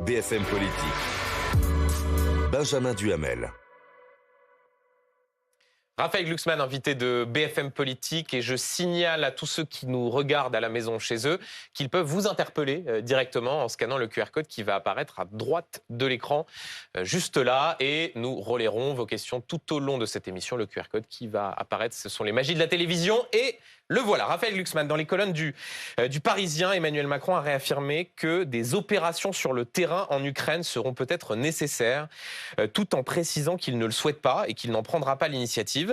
BFM Politique. Benjamin Duhamel. Raphaël Glucksmann, invité de BFM Politique, et je signale à tous ceux qui nous regardent à la maison chez eux qu'ils peuvent vous interpeller directement en scannant le QR code qui va apparaître à droite de l'écran, juste là, et nous relayerons vos questions tout au long de cette émission. Le QR code qui va apparaître, ce sont les magies de la télévision, et le voilà. Raphaël Glucksmann, dans les colonnes du Parisien, Emmanuel Macron a réaffirmé que des opérations sur le terrain en Ukraine seront peut-être nécessaires, tout en précisant qu'il ne le souhaite pas et qu'il n'en prendra pas l'initiative.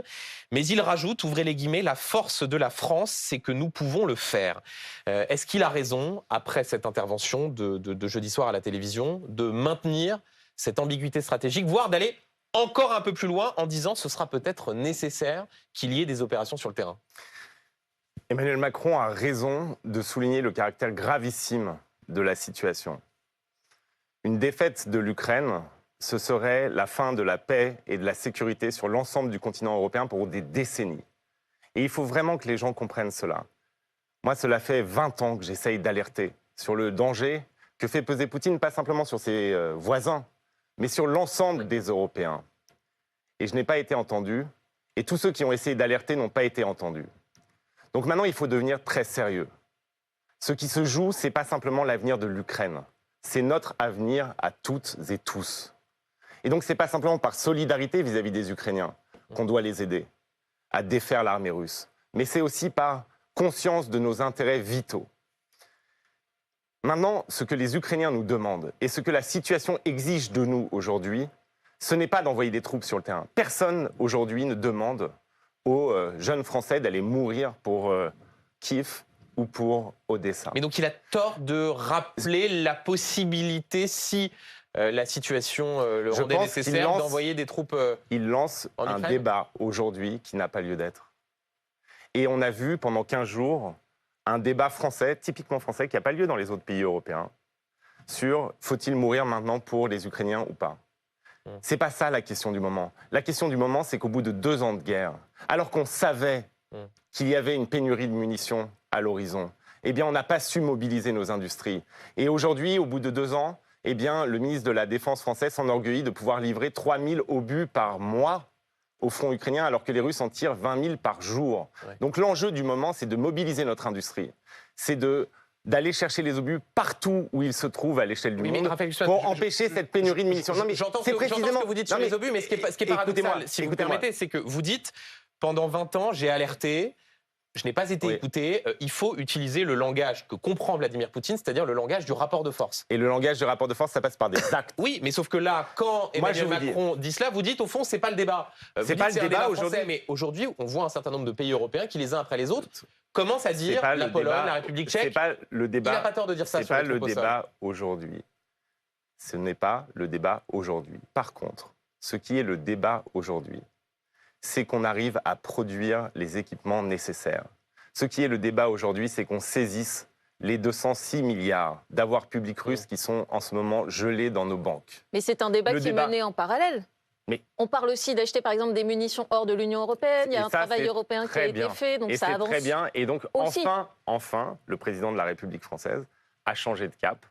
Mais il rajoute, ouvrez les guillemets, la force de la France, c'est que nous pouvons le faire. Est-ce qu'il a raison, après cette intervention de jeudi soir à la télévision, de maintenir cette ambiguïté stratégique, voire d'aller encore un peu plus loin en disant ce sera peut-être nécessaire qu'il y ait des opérations sur le terrain ? Emmanuel Macron a raison de souligner le caractère gravissime de la situation. Une défaite de l'Ukraine, ce serait la fin de la paix et de la sécurité sur l'ensemble du continent européen pour des décennies. Et il faut vraiment que les gens comprennent cela. Moi, cela fait 20 ans que j'essaye d'alerter sur le danger que fait peser Poutine, pas simplement sur ses voisins, mais sur l'ensemble des Européens. Et je n'ai pas été entendu, et tous ceux qui ont essayé d'alerter n'ont pas été entendus. Donc maintenant, il faut devenir très sérieux. Ce qui se joue, ce n'est pas simplement l'avenir de l'Ukraine. C'est notre avenir à toutes et tous. Et donc, ce n'est pas simplement par solidarité vis-à-vis des Ukrainiens qu'on doit les aider à défaire l'armée russe. Mais c'est aussi par conscience de nos intérêts vitaux. Maintenant, ce que les Ukrainiens nous demandent et ce que la situation exige de nous aujourd'hui, ce n'est pas d'envoyer des troupes sur le terrain. Personne aujourd'hui ne demande aux jeunes Français d'aller mourir pour Kiev ou pour Odessa. Mais donc il a tort de rappeler la possibilité, si la situation le rendait nécessaire, d'envoyer des troupes Il lance un débat aujourd'hui qui n'a pas lieu d'être. Et on a vu pendant 15 jours un débat français, typiquement français, qui n'a pas lieu dans les autres pays européens, sur faut-il mourir maintenant pour les Ukrainiens ou pas. C'est pas ça la question du moment. La question du moment, c'est qu'au bout de 2 ans de guerre, alors qu'on savait qu'il y avait une pénurie de munitions à l'horizon, eh bien, on n'a pas su mobiliser nos industries. Et aujourd'hui, au bout de 2 ans, eh bien, le ministre de la Défense français s'enorgueillit de pouvoir livrer 3000 obus par mois au front ukrainien, alors que les Russes en tirent 20 000 par jour. Ouais. Donc l'enjeu du moment, c'est de mobiliser notre industrie. C'est d'aller chercher les obus partout où ils se trouvent à l'échelle du monde pour empêcher cette pénurie de munitions. J'entends ce que vous dites sur les obus, mais ce qui est paradoxal, si vous me permettez, c'est que vous dites, pendant 20 ans, j'ai alerté, je n'ai pas été écouté, il faut utiliser le langage que comprend Vladimir Poutine, c'est-à-dire le langage du rapport de force. Et le langage du rapport de force, ça passe par des actes. Oui, mais sauf que là, quand Emmanuel Macron dit cela, vous dites, au fond, c'est pas le débat. C'est pas le débat aujourd'hui. Mais aujourd'hui, on voit un certain nombre de pays européens qui, les uns après les autres, commencent à dire la Pologne, la République tchèque. C'est pas le débat. Il n'a pas tort de dire ça. C'est pas le débat aujourd'hui. Ce n'est pas le débat aujourd'hui. Par contre, ce qui est le débat aujourd'hui, c'est qu'on arrive à produire les équipements nécessaires. Ce qui est le débat aujourd'hui, c'est qu'on saisisse les 206 milliards d'avoirs publics russes qui sont en ce moment gelés dans nos banques. Mais c'est un débat qui est mené en parallèle. Mais on parle aussi d'acheter par exemple des munitions hors de l'Union européenne. Il y a un travail européen qui a été fait, donc ça avance. Et c'est très bien. Et donc enfin, le président de la République française a changé de cap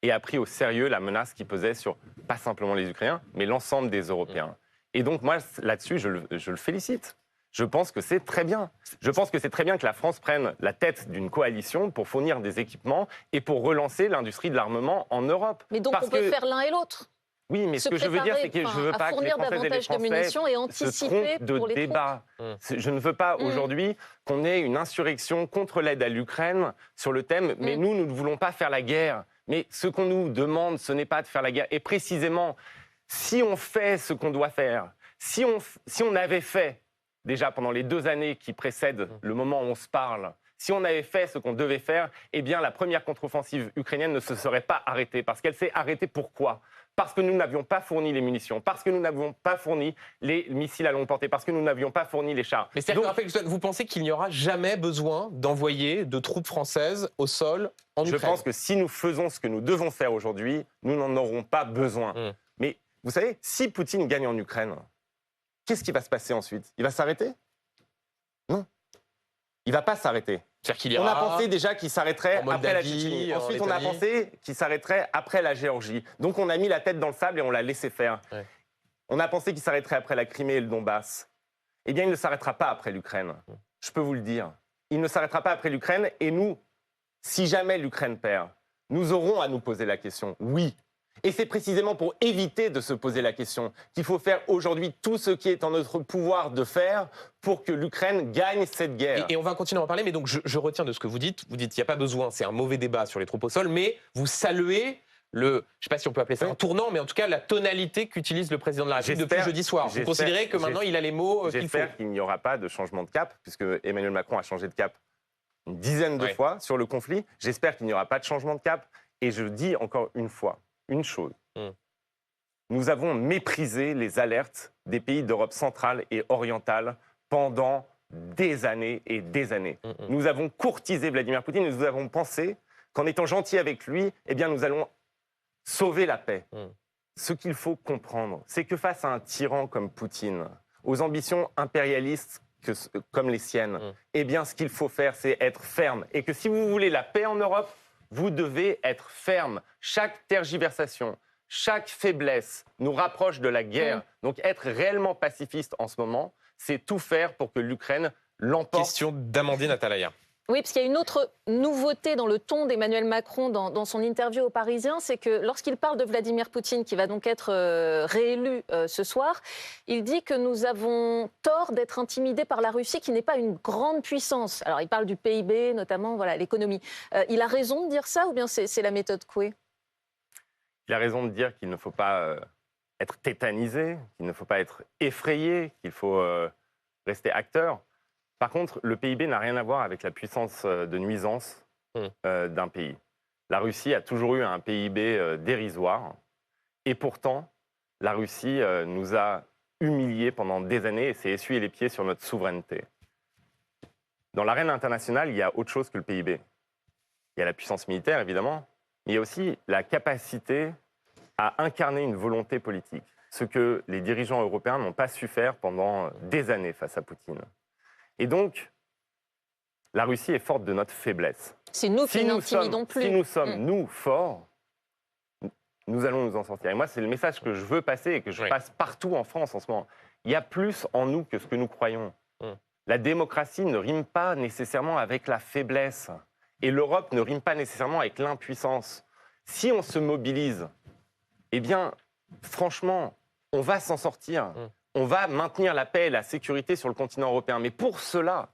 et a pris au sérieux la menace qui pesait sur pas simplement les Ukrainiens, mais l'ensemble des Européens. Et donc moi, là-dessus, je le félicite. Je pense que c'est très bien. Je pense que c'est très bien que la France prenne la tête d'une coalition pour fournir des équipements et pour relancer l'industrie de l'armement en Europe. Mais donc on peut faire l'un et l'autre. Oui, mais ce que je veux dire, c'est que je ne veux pas que les Françaises et les Français se trompent de débat. Je ne veux pas aujourd'hui qu'on ait une insurrection contre l'aide à l'Ukraine sur le thème « mais nous ne voulons pas faire la guerre ». Mais ce qu'on nous demande, ce n'est pas de faire la guerre. Et précisément, si on fait ce qu'on doit faire, si on avait fait déjà pendant les 2 années qui précèdent le moment où on se parle, si on avait fait ce qu'on devait faire, eh bien la première contre-offensive ukrainienne ne se serait pas arrêtée. Parce qu'elle s'est arrêtée pourquoi ? Parce que nous n'avions pas fourni les munitions, parce que nous n'avions pas fourni les missiles à longue portée, parce que nous n'avions pas fourni les chars. Mais c'est-à-dire que vous pensez qu'il n'y aura jamais besoin d'envoyer de troupes françaises au sol en Ukraine ? Je pense que si nous faisons ce que nous devons faire aujourd'hui, nous n'en aurons pas besoin. Mais vous savez, si Poutine gagne en Ukraine, qu'est-ce qui va se passer ensuite ? Il va s'arrêter ? Non. Il ne va pas s'arrêter. C'est-à-dire qu'il ira... On a pensé déjà qu'il s'arrêterait après la Moldavie, Tchétchénie. en Ensuite, on a Lettonie. pensé qu'il s'arrêterait après la Géorgie. Donc, on a mis la tête dans le sable et on l'a laissé faire. Ouais. On a pensé qu'il s'arrêterait après la Crimée et le Donbass. Eh bien, il ne s'arrêtera pas après l'Ukraine. Je peux vous le dire. Il ne s'arrêtera pas après l'Ukraine. Et nous, si jamais l'Ukraine perd, nous aurons à nous poser la question. Oui. Et c'est précisément pour éviter de se poser la question qu'il faut faire aujourd'hui tout ce qui est en notre pouvoir de faire pour que l'Ukraine gagne cette guerre. Et on va continuer à en parler, mais donc je retiens de ce que vous dites. Vous dites qu'il n'y a pas besoin, c'est un mauvais débat sur les troupes au sol, mais vous saluez je ne sais pas si on peut appeler ça un tournant, mais en tout cas la tonalité qu'utilise le président de la République depuis jeudi soir. Vous considérez que maintenant il a les mots qu'il faut. J'espère qu'il n'y aura pas de changement de cap, puisque Emmanuel Macron a changé de cap une dizaine de fois sur le conflit. J'espère qu'il n'y aura pas de changement de cap. Et je dis encore une fois, une chose. Nous avons méprisé les alertes des pays d'Europe centrale et orientale pendant des années et des années. Nous avons courtisé Vladimir Poutine et nous avons pensé qu'en étant gentils avec lui, eh bien, nous allons sauver la paix. Ce qu'il faut comprendre, c'est que face à un tyran comme Poutine, aux ambitions impérialistes comme les siennes, eh bien, ce qu'il faut faire, c'est être ferme. Et que si vous voulez la paix en Europe, vous devez être ferme. Chaque tergiversation, chaque faiblesse nous rapproche de la guerre. Donc être réellement pacifiste en ce moment, c'est tout faire pour que l'Ukraine l'emporte. Question d'Amandine Atalaya. Oui, parce qu'il y a une autre nouveauté dans le ton d'Emmanuel Macron dans son interview aux Parisiens, c'est que lorsqu'il parle de Vladimir Poutine, qui va donc être réélu ce soir, il dit que nous avons tort d'être intimidés par la Russie, qui n'est pas une grande puissance. Alors, il parle du PIB, notamment, voilà, l'économie. Il a raison de dire ça, ou bien c'est la méthode Coué? Il a raison de dire qu'il ne faut pas être tétanisé, qu'il ne faut pas être effrayé, qu'il faut rester acteur. Par contre, le PIB n'a rien à voir avec la puissance de nuisance d'un pays. La Russie a toujours eu un PIB dérisoire. Et pourtant, la Russie nous a humiliés pendant des années et s'est essuyé les pieds sur notre souveraineté. Dans l'arène internationale, il y a autre chose que le PIB. Il y a la puissance militaire, évidemment, mais il y a aussi la capacité à incarner une volonté politique. Ce que les dirigeants européens n'ont pas su faire pendant des années face à Poutine. Et donc, la Russie est forte de notre faiblesse. C'est nous qui n'intimidons plus. Si nous sommes, nous, forts, nous allons nous en sortir. Et moi, c'est le message que je veux passer et que je passe partout en France en ce moment. Il y a plus en nous que ce que nous croyons. La démocratie ne rime pas nécessairement avec la faiblesse. Et l'Europe ne rime pas nécessairement avec l'impuissance. Si on se mobilise, eh bien, franchement, on va s'en sortir. On va maintenir la paix et la sécurité sur le continent européen. Mais pour cela,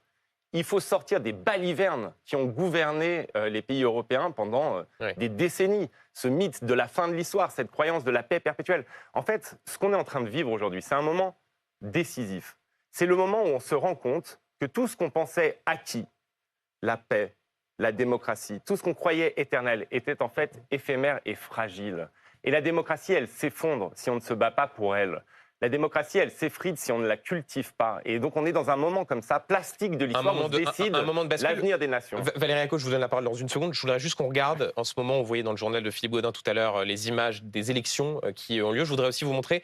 il faut sortir des balivernes qui ont gouverné les pays européens pendant des décennies. Ce mythe de la fin de l'histoire, cette croyance de la paix perpétuelle. En fait, ce qu'on est en train de vivre aujourd'hui, c'est un moment décisif. C'est le moment où on se rend compte que tout ce qu'on pensait acquis, la paix, la démocratie, tout ce qu'on croyait éternel, était en fait éphémère et fragile. Et la démocratie, elle s'effondre si on ne se bat pas pour elle. La démocratie, elle s'effrite si on ne la cultive pas. Et donc, on est dans un moment comme ça, plastique de l'histoire, où on décide l'avenir des nations. Valérie Acco, je vous donne la parole dans une seconde. Je voudrais juste qu'on regarde, en ce moment, vous voyez dans le journal de Philippe Gaudin tout à l'heure, les images des élections qui ont lieu. Je voudrais aussi vous montrer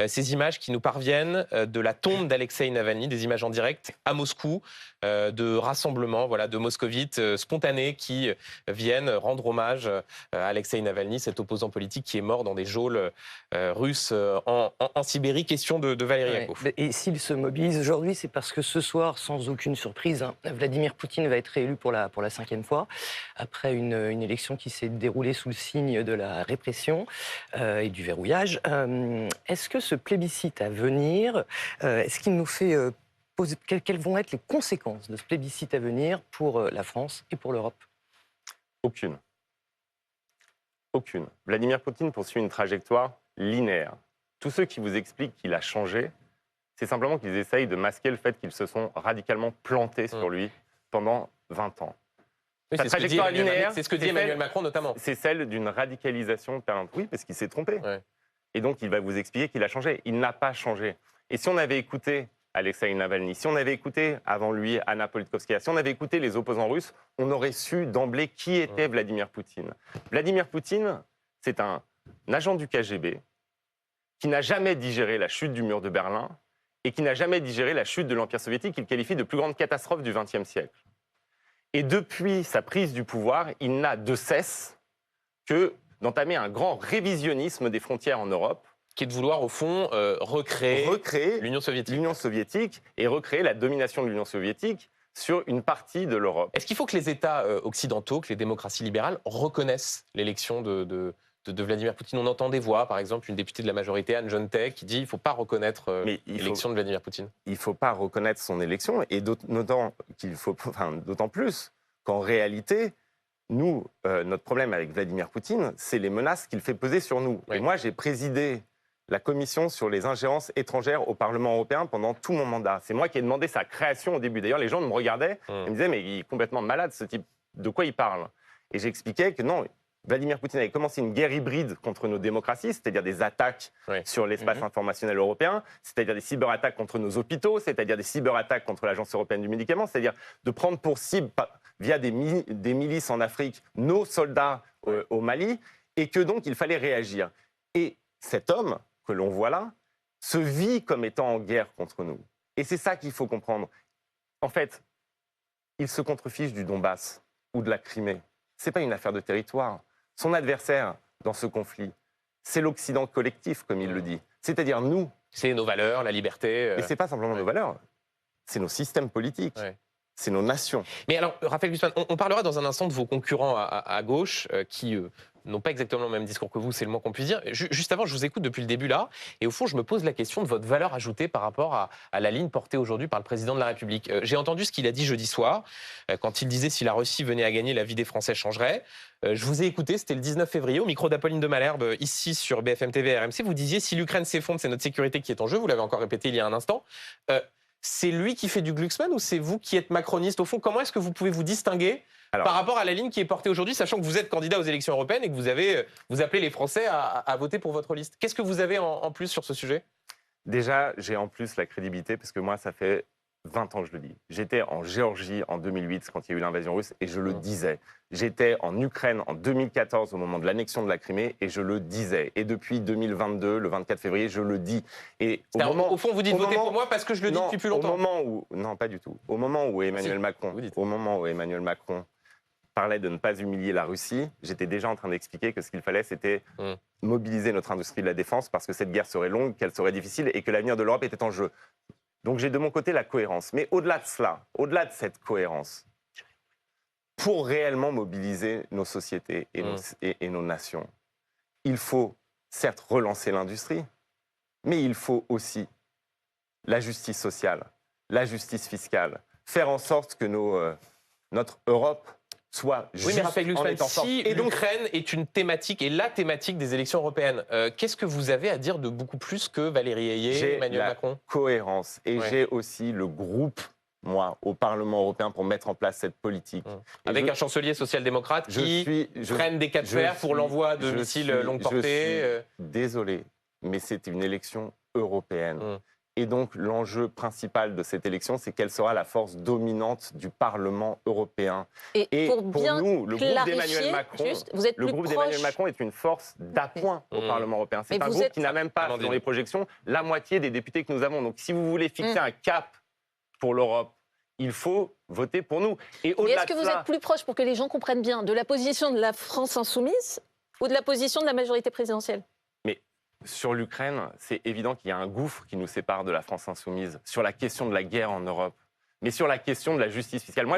ces images qui nous parviennent de la tombe d'Alexeï Navalny, des images en direct à Moscou, de rassemblements de moscovites spontanés qui viennent rendre hommage à Alexeï Navalny, cet opposant politique qui est mort dans des geôles russes en Sibérie. Question de Valérie Acco. Et s'il se mobilise aujourd'hui, c'est parce que ce soir, sans aucune surprise, Vladimir Poutine va être réélu pour la 5e fois, après une élection qui s'est déroulée sous le signe de la répression et du verrouillage. Est-ce que ce plébiscite à venir, est-ce qu'il nous fait poser quelles vont être les conséquences de ce plébiscite à venir pour la France et pour l'Europe? Aucune. Aucune. Vladimir Poutine poursuit une trajectoire linéaire. Tous ceux qui vous expliquent qu'il a changé, c'est simplement qu'ils essayent de masquer le fait qu'ils se sont radicalement plantés sur lui pendant 20 ans. Oui, Sa trajectoire linéaire, c'est ce que dit Emmanuel Macron notamment. C'est celle d'une radicalisation permanente. Oui, parce qu'il s'est trompé. Et donc, il va vous expliquer qu'il a changé. Il n'a pas changé. Et si on avait écouté Alexeï Navalny, si on avait écouté avant lui Anna Politkovskaya, si on avait écouté les opposants russes, on aurait su d'emblée qui était Vladimir Poutine. Vladimir Poutine, c'est un agent du KGB qui n'a jamais digéré la chute du mur de Berlin et qui n'a jamais digéré la chute de l'Empire soviétique qu'il qualifie de plus grande catastrophe du XXe siècle. Et depuis sa prise du pouvoir, il n'a de cesse que d'entamer un grand révisionnisme des frontières en Europe. Qui est de vouloir, au fond, recréer l'Union soviétique. L'Union soviétique et recréer la domination de l'Union soviétique sur une partie de l'Europe. Est-ce qu'il faut que les États occidentaux, que les démocraties libérales reconnaissent l'élection de Vladimir Poutine? On entend des voix, par exemple, une députée de la majorité, Anne Jontek, qui dit qu'il ne faut pas reconnaître l'élection de Vladimir Poutine. Il ne faut pas reconnaître son élection, et d'autant plus qu'en réalité, nous, notre problème avec Vladimir Poutine, c'est les menaces qu'il fait peser sur nous. Oui. Et moi, j'ai présidé la commission sur les ingérences étrangères au Parlement européen pendant tout mon mandat. C'est moi qui ai demandé sa création au début. D'ailleurs, les gens me regardaient et me disaient « mais il est complètement malade, ce type. De quoi il parle ?» Et j'expliquais que non, Vladimir Poutine avait commencé une guerre hybride contre nos démocraties, c'est-à-dire des attaques sur l'espace informationnel européen, c'est-à-dire des cyberattaques contre nos hôpitaux, c'est-à-dire des cyberattaques contre l'Agence européenne du médicament, c'est-à-dire de prendre pour cible, via des milices en Afrique, nos soldats au Mali, et que donc il fallait réagir. Et cet homme que l'on voit là se vit comme étant en guerre contre nous. Et c'est ça qu'il faut comprendre. En fait, il se contrefiche du Donbass ou de la Crimée. Ce n'est pas une affaire de territoire. Son adversaire dans ce conflit, c'est l'Occident collectif, comme il le dit. C'est-à-dire nous. C'est nos valeurs, la liberté. Et ce n'est pas simplement nos valeurs, c'est nos systèmes politiques. C'est nos nations. Mais alors, Raphaël Glucksmann, on parlera dans un instant de vos concurrents à gauche qui n'ont pas exactement le même discours que vous, c'est le moins qu'on puisse dire. Juste avant, je vous écoute depuis le début là, et au fond, je me pose la question de votre valeur ajoutée par rapport à la ligne portée aujourd'hui par le président de la République. J'ai entendu ce qu'il a dit jeudi soir, quand il disait si la Russie venait à gagner, la vie des Français changerait. Je vous ai écouté, c'était le 19 février, au micro d'Apolline de Malherbe, ici sur BFM TV et RMC. Vous disiez si l'Ukraine s'effondre, c'est notre sécurité qui est en jeu. Vous l'avez encore répété il y a un instant. C'est lui qui fait du Glucksmann ou c'est vous qui êtes macroniste? Au fond, comment est-ce que vous pouvez vous distinguer par rapport à la ligne qui est portée aujourd'hui, sachant que vous êtes candidat aux élections européennes et que vous appelez les Français à voter pour votre liste? Qu'est-ce que vous avez en plus sur ce sujet? Déjà, j'ai en plus la crédibilité, parce que moi, ça fait 20 ans que je le dis. J'étais en Géorgie en 2008, quand il y a eu l'invasion russe, et je le disais. J'étais en Ukraine en 2014, au moment de l'annexion de la Crimée, et je le disais. Et depuis 2022, le 24 février, je le dis. Et au fond, vous dites votez pour moi parce que je le dis depuis plus longtemps. Non, pas du tout. Au moment où Emmanuel Macron parlait de ne pas humilier la Russie, j'étais déjà en train d'expliquer que ce qu'il fallait, c'était mobiliser notre industrie de la défense, parce que cette guerre serait longue, qu'elle serait difficile, et que l'avenir de l'Europe était en jeu. Donc j'ai de mon côté la cohérence. Mais au-delà de cela, au-delà de cette cohérence, pour réellement mobiliser nos sociétés et nos nations, il faut certes relancer l'industrie, mais il faut aussi la justice sociale, la justice fiscale, faire en sorte que notre Europe soit juste mais Raphaël Glucksmann, en étant forte. Si l'Ukraine est une thématique, et la thématique des élections européennes, qu'est-ce que vous avez à dire de beaucoup plus que Valérie Ayé, Emmanuel Macron? Cohérence. Et j'ai aussi le groupe, moi, au Parlement européen pour mettre en place cette politique. Avec un chancelier social-démocrate qui prenne des cas de fer pour l'envoi de missiles longue portée. Désolé, mais c'est une élection européenne. Et donc, l'enjeu principal de cette élection, c'est quelle sera la force dominante du Parlement européen. Et pour nous, le groupe d'Emmanuel Macron, Macron est une force d'appoint au Parlement européen. C'est un groupe qui n'a même pas, dans les projections, la moitié des députés que nous avons. Donc, si vous voulez fixer un cap pour l'Europe, il faut voter pour nous. Et est-ce que vous êtes plus proche, pour que les gens comprennent bien, de la position de la France insoumise ou de la position de la majorité présidentielle? Sur l'Ukraine, c'est évident qu'il y a un gouffre qui nous sépare de la France insoumise sur la question de la guerre en Europe. Mais sur la question de la justice fiscale... Non,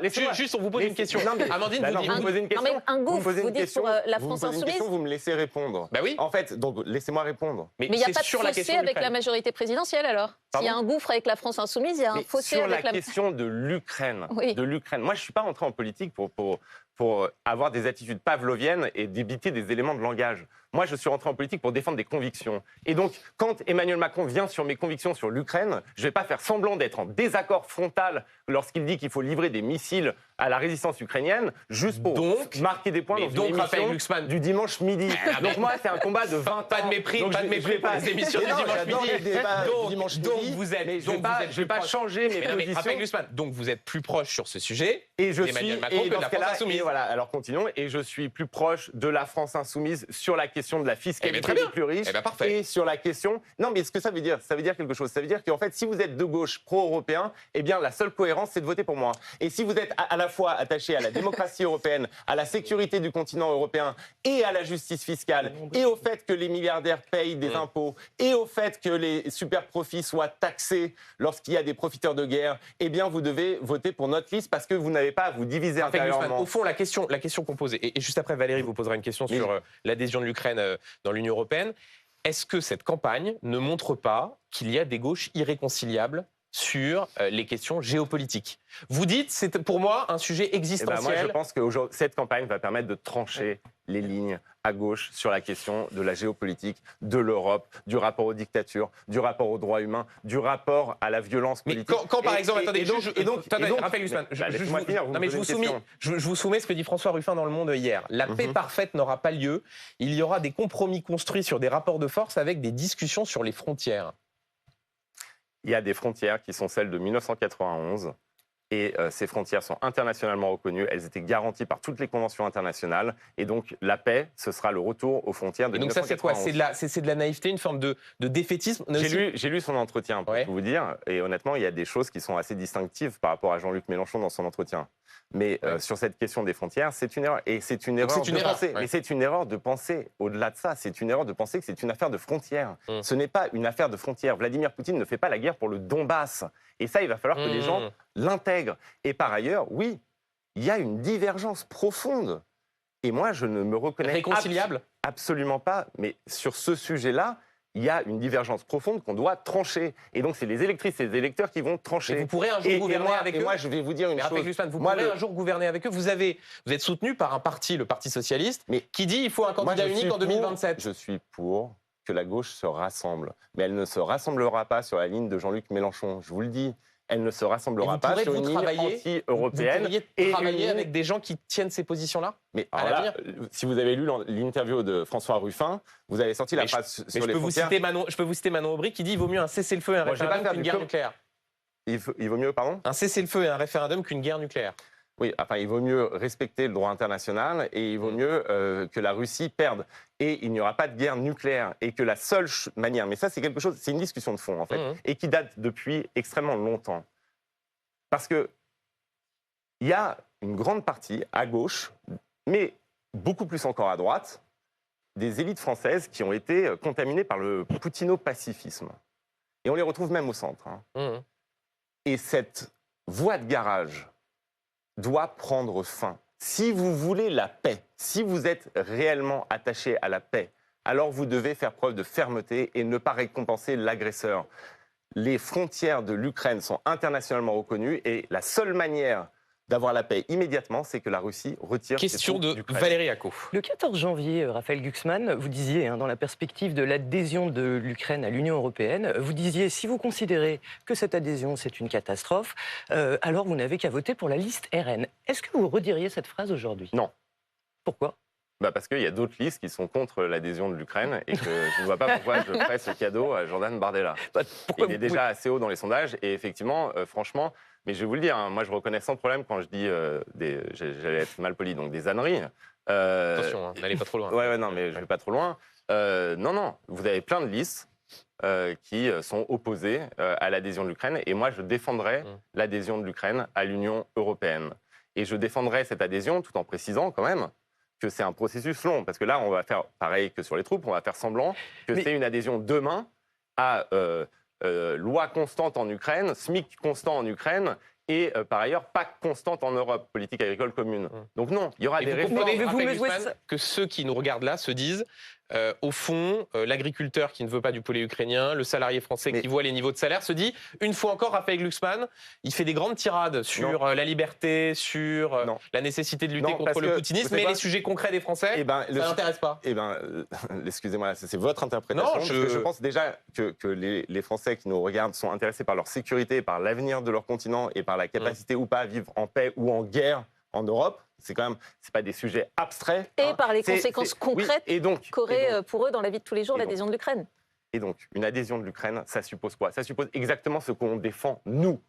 laissez-moi... Juste, on vous pose une question. Amandine, vous posez une question. Un gouffre, vous dites pour la France insoumise. Vous me laissez répondre. Bah oui. En fait, donc, laissez-moi répondre. Mais il n'y a pas de fossé avec la majorité présidentielle, alors? S'il y a un gouffre avec la France insoumise, il y a un fossé avec la... Sur la question de l'Ukraine, moi, je ne suis pas entré en politique pour avoir des attitudes pavloviennes et débiter des éléments de langage. Moi, je suis rentré en politique pour défendre des convictions. Et donc, quand Emmanuel Macron vient sur mes convictions sur l'Ukraine, je ne vais pas faire semblant d'être en désaccord frontal lorsqu'il dit qu'il faut livrer des missiles à la résistance ukrainienne, juste pour marquer des points dans une émission du dimanche midi. Donc moi, c'est un combat de 20 ans. Pas de mépris, donc pas de mépris pour les émissions du dimanche midi. Je vais pas changer mes positions. Raphaël Glucksmann, donc vous êtes plus proche sur ce sujet et je d'Emmanuel Macron que de la France insoumise. Voilà, alors continuons. Et je suis plus proche de la France insoumise sur la question de la fiscalité des plus riches et sur la question... Non, mais ce que ça veut dire quelque chose. Ça veut dire qu'en fait, si vous êtes de gauche pro-européen, eh bien, la seule cohérence, c'est de voter pour moi. Et si vous êtes à la fois attaché à la démocratie européenne, à la sécurité du continent européen et à la justice fiscale, et au fait que les milliardaires payent des impôts, et au fait que les super profits soient taxés lorsqu'il y a des profiteurs de guerre, eh bien, vous devez voter pour notre liste parce que vous n'avez pas à vous diviser intérieurement. Au fond, la question qu'on pose, et juste après, Valérie vous posera une question sur l'adhésion de l'Ukraine dans l'Union européenne. Est-ce que cette campagne ne montre pas qu'il y a des gauches irréconciliables sur les questions géopolitiques? Vous dites, c'est pour moi un sujet existentiel. Moi, je pense que cette campagne va permettre de trancher les lignes à gauche sur la question de la géopolitique, de l'Europe, du rapport aux dictatures, du rapport aux droits humains, du rapport à la violence politique. Mais quand par exemple, attendez, Raphaël Glucksmann, je vous soumets ce que dit François Ruffin dans Le Monde hier. La paix parfaite n'aura pas lieu. Il y aura des compromis construits sur des rapports de force avec des discussions sur les frontières. Il y a des frontières qui sont celles de 1991. Et ces frontières sont internationalement reconnues, elles étaient garanties par toutes les conventions internationales, et donc la paix, ce sera le retour aux frontières de 1991. Donc ça, c'est quoi? C'est de la naïveté, une forme de défaitisme? J'ai lu son entretien, pour tout vous dire, et honnêtement, il y a des choses qui sont assez distinctives par rapport à Jean-Luc Mélenchon dans son entretien. Mais sur cette question des frontières, c'est une erreur. Et c'est une erreur de penser. Mais c'est une erreur de penser au-delà de ça. C'est une erreur de penser que c'est une affaire de frontières. Ce n'est pas une affaire de frontières. Vladimir Poutine ne fait pas la guerre pour le Donbass. Et ça, il va falloir que les gens l'intègrent. Et par ailleurs, oui, il y a une divergence profonde. Et moi, je ne me reconnais réconciliable absolument pas. Mais sur ce sujet-là, il y a une divergence profonde qu'on doit trancher. Et donc, c'est les électrices et les électeurs qui vont trancher. Et vous pourrez un jour gouverner avec eux. Et moi, je vais vous dire une chose. Vous pourrez un jour gouverner avec eux. Vous êtes soutenu par un parti, le Parti Socialiste, qui dit qu'il faut un candidat unique en 2027. Je suis pour que la gauche se rassemble. Mais elle ne se rassemblera pas sur la ligne de Jean-Luc Mélenchon. Je vous le dis. Elle ne se rassemblera pas sur une ligne anti-européenne. Vous pourriez travailler avec des gens qui tiennent ces positions-là? Mais alors là, si vous avez lu l'interview de François Ruffin, vous avez sorti la phrase sur les frontières. Je peux vous citer Manon Aubry qui dit qu'il vaut mieux un cessez-le-feu et un référendum qu'une guerre nucléaire. Il vaut mieux, pardon? Un cessez-le-feu et un référendum qu'une guerre nucléaire. Oui, enfin, il vaut mieux respecter le droit international et il vaut mieux que la Russie perde. Et il n'y aura pas de guerre nucléaire. Et que la seule manière, mais ça c'est quelque chose, c'est une discussion de fond en fait, et qui date depuis extrêmement longtemps. Parce que il y a une grande partie à gauche, mais beaucoup plus encore à droite, des élites françaises qui ont été contaminées par le poutino-pacifisme. Et on les retrouve même au centre. Et cette voie de garage doit prendre fin. Si vous voulez la paix, si vous êtes réellement attaché à la paix, alors vous devez faire preuve de fermeté et ne pas récompenser l'agresseur. Les frontières de l'Ukraine sont internationalement reconnues et la seule manière d'avoir la paix immédiatement, c'est que la Russie retire ses troupes d'Ukraine. Question de Valérie Acco. Le 14 janvier, Raphaël Glucksmann, vous disiez, dans la perspective de l'adhésion de l'Ukraine à l'Union européenne, vous disiez, si vous considérez que cette adhésion, c'est une catastrophe, alors vous n'avez qu'à voter pour la liste RN. Est-ce que vous rediriez cette phrase aujourd'hui? Non. Pourquoi? Parce qu'il y a d'autres listes qui sont contre l'adhésion de l'Ukraine et que je ne vois pas pourquoi je ferais ce cadeau à Jordan Bardella. Il est déjà assez haut dans les sondages et effectivement, franchement, mais je vais vous le dire, moi je reconnais sans problème quand je dis, j'allais être mal poli, donc des âneries. Attention, n'allez pas trop loin. Non, mais je ne vais pas trop loin. Non, vous avez plein de listes qui sont opposées à l'adhésion de l'Ukraine et moi je défendrai l'adhésion de l'Ukraine à l'Union européenne. Et je défendrai cette adhésion tout en précisant quand même que c'est un processus long, parce que là, on va faire pareil que sur les troupes, on va faire semblant que c'est une adhésion demain à loi constante en Ukraine, SMIC constant en Ukraine, et par ailleurs, PAC constante en Europe, politique agricole commune. Donc non, il y aura des réformes. Que ceux qui nous regardent là se disent, au fond, l'agriculteur qui ne veut pas du poulet ukrainien, le salarié français qui voit les niveaux de salaire, se dit, une fois encore, Raphaël Glucksmann, il fait des grandes tirades sur la liberté, sur la nécessité de lutter contre le poutinisme, mais les sujets concrets des Français, ça n'intéresse pas. Excusez-moi, c'est votre interprétation. Parce que je pense déjà que les Français qui nous regardent sont intéressés par leur sécurité, par l'avenir de leur continent et par la capacité ou pas à vivre en paix ou en guerre en Europe. C'est pas des sujets abstraits. Et par les conséquences concrètes qu'aurait pour eux dans la vie de tous les jours l'adhésion de l'Ukraine. Et donc, une adhésion de l'Ukraine, ça suppose quoi? Ça suppose exactement ce qu'on défend, nous.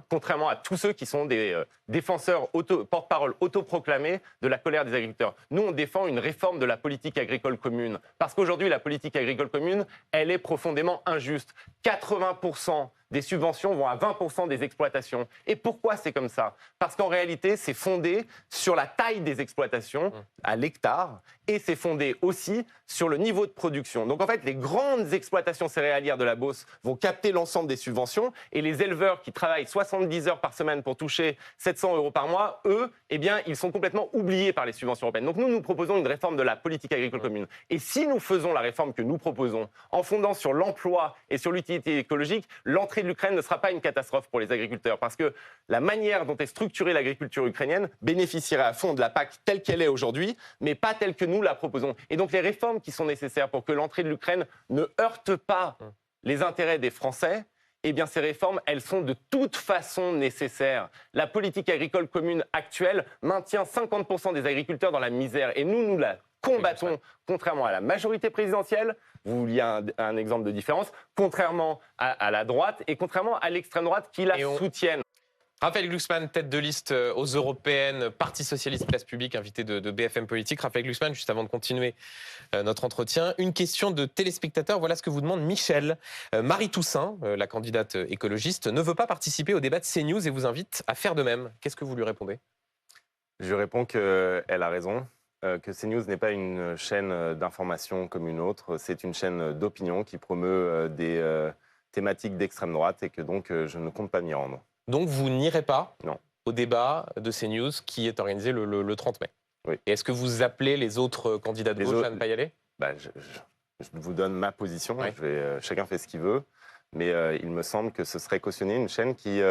Contrairement à tous ceux qui sont des défenseurs, porte-parole autoproclamés de la colère des agriculteurs. Nous, on défend une réforme de la politique agricole commune. Parce qu'aujourd'hui, la politique agricole commune, elle est profondément injuste. 80% des subventions vont à 20% des exploitations. Et pourquoi c'est comme ça? Parce qu'en réalité, c'est fondé sur la taille des exploitations à l'hectare et c'est fondé aussi sur le niveau de production. Donc en fait, les grandes exploitations céréalières de la Beauce vont capter l'ensemble des subventions et les éleveurs qui travaillent 70 heures par semaine pour toucher 700 € par mois, eux, eh bien, ils sont complètement oubliés par les subventions européennes. Donc nous proposons une réforme de la politique agricole commune. Et si nous faisons la réforme que nous proposons en fondant sur l'emploi et sur l'utilité écologique, l'entrée de l'Ukraine ne sera pas une catastrophe pour les agriculteurs parce que la manière dont est structurée l'agriculture ukrainienne bénéficierait à fond de la PAC telle qu'elle est aujourd'hui, mais pas telle que nous la proposons. Et donc les réformes qui sont nécessaires pour que l'entrée de l'Ukraine ne heurte pas les intérêts des Français, eh bien ces réformes, elles sont de toute façon nécessaires. La politique agricole commune actuelle maintient 50% des agriculteurs dans la misère et nous la combattons, contrairement à la majorité présidentielle. Vous vouliez un exemple de différence, contrairement à la droite et contrairement à l'extrême droite qui la soutiennent. Raphaël Glucksmann, tête de liste aux Européennes, Parti Socialiste Place Publique, invité de BFM Politique. Raphaël Glucksmann, juste avant de continuer notre entretien, une question de téléspectateur. Voilà ce que vous demande Michel. Marie Toussaint, la candidate écologiste, ne veut pas participer au débat de CNews et vous invite à faire de même. Qu'est-ce que vous lui répondez? Je lui réponds qu'elle a raison. Que CNews n'est pas une chaîne d'information comme une autre, c'est une chaîne d'opinion qui promeut des thématiques d'extrême droite et que donc je ne compte pas m'y rendre. Donc vous n'irez pas Non. au débat de CNews qui est organisé le 30 mai. Oui. Et est-ce que vous appelez les autres candidats de gauche à ne pas y aller? Je vous donne ma position, oui. Chacun fait ce qu'il veut, mais il me semble que ce serait cautionner une chaîne qui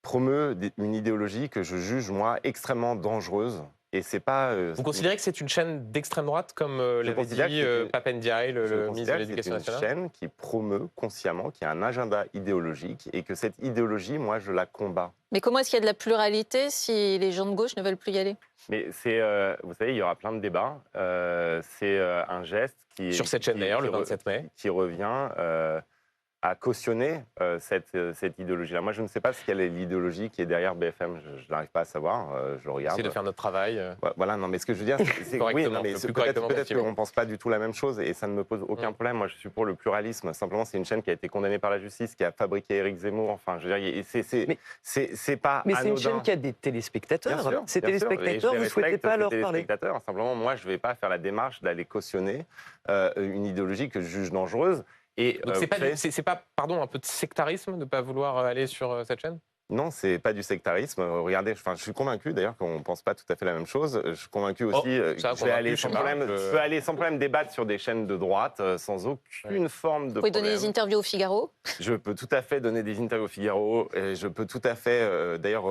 promeut une idéologie que je juge, moi, extrêmement dangereuse. Et c'est pas. Vous considérez que c'est une chaîne d'extrême droite, comme l'avait dit Pape Ndiaye, le ministre de l'Éducation nationale? C'est une chaîne qui promeut consciamment, qui a un agenda idéologique, et que cette idéologie, moi, je la combats. Mais comment est-ce qu'il y a de la pluralité si les gens de gauche ne veulent plus y aller? Mais c'est, vous savez, il y aura plein de débats. C'est un geste qui... Sur cette chaîne d'ailleurs, le 27 mai. Qui revient à cautionner cette idéologie-là. Moi, je ne sais pas quelle est l'idéologie qui est derrière BFM. Je n'arrive pas à savoir. Je regarde. C'est de faire notre travail. Voilà, non, mais ce que je veux dire, c'est oui, non, mais peut-être qu'on ne pense pas du tout la même chose et ça ne me pose aucun problème. Moi, je suis pour le pluralisme. Simplement, c'est une chaîne qui a été condamnée par la justice, qui a fabriqué Éric Zemmour. Enfin, je veux dire, c'est pas mais anodin. c'est une chaîne qui a des téléspectateurs. Bien sûr, ces téléspectateurs, vous ne souhaitez pas leur parler? Simplement, moi, je ne vais pas faire la démarche d'aller cautionner une idéologie que je juge dangereuse. Donc c'est pas, pardon, un peu de sectarisme de ne pas vouloir aller sur cette chaîne? Non, c'est pas du sectarisme. Regardez, je suis convaincu d'ailleurs qu'on ne pense pas tout à fait la même chose. Je suis convaincu aussi que je peux aller sans problème débattre sur des chaînes de droite sans aucune forme de problème. Vous pouvez donner des interviews au Figaro? Je peux tout à fait donner des interviews au Figaro. Et je peux tout à fait d'ailleurs